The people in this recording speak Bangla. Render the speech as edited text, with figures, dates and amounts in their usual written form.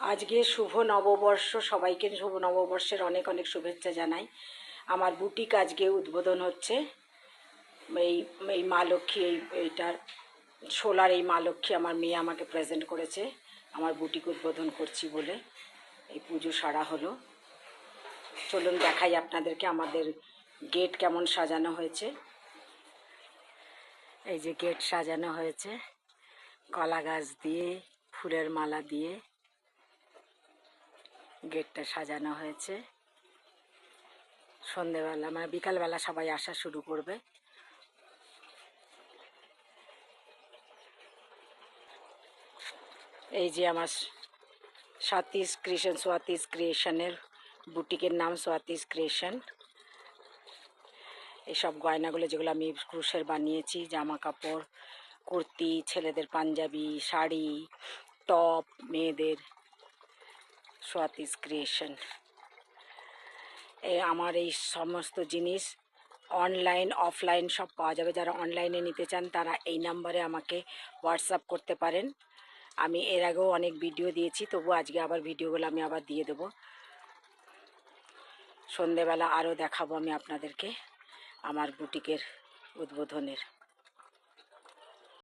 আজকে শুভ নববর্ষ, সবাইকে শুভ নববর্ষের অনেক অনেক শুভেচ্ছা জানাই। আমার বুটিক আজকে উদ্বোধন হচ্ছে। এই এই মা লক্ষ্মী, এইটার সোলার এই মা লক্ষ্মী আমার মেয়ে আমাকে প্রেজেন্ট করেছে আমার বুটিক উদ্বোধন করছি বলে। এই পুজো সারা হলো। চলুন দেখাই আপনাদেরকে আমাদের গেট কেমন সাজানো হয়েছে। এই যে গেট সাজানো হয়েছে কলা গাছ দিয়ে, ফুলের মালা দিয়ে গেটটা সাজানো হয়েছে। সন্ধেবেলা মানে বিকালবেলা সবাই আসা শুরু করবে। এই যে আমার স্বাতীশ ক্রিয়েশনের বুটিকের নাম স্বাতীশ ক্রিয়েশন। এইসব গয়নাগুলো যেগুলো আমি ক্রুশের বানিয়েছি, জামা কাপড়, কুর্তি, ছেলেদের পাঞ্জাবি, শাড়ি, টপ, মেয়েদের, স্বাতীশ ক্রিয়েশন। আমার এই সমস্ত জিনিস অনলাইন অফলাইন সব পাওয়া যাবে। যারা অনলাইনে নিতে চান তারা এই নাম্বারে আমাকে হোয়াটসঅ্যাপ করতে পারেন। আমি এর আগেও অনেক ভিডিও দিয়েছি, তবু আজকে আবার ভিডিওগুলো আমি আবার দিয়ে দেবো। সন্ধেবেলা আরও দেখাবো আমি আপনাদেরকে আমার বুটিকের উদ্বোধনের।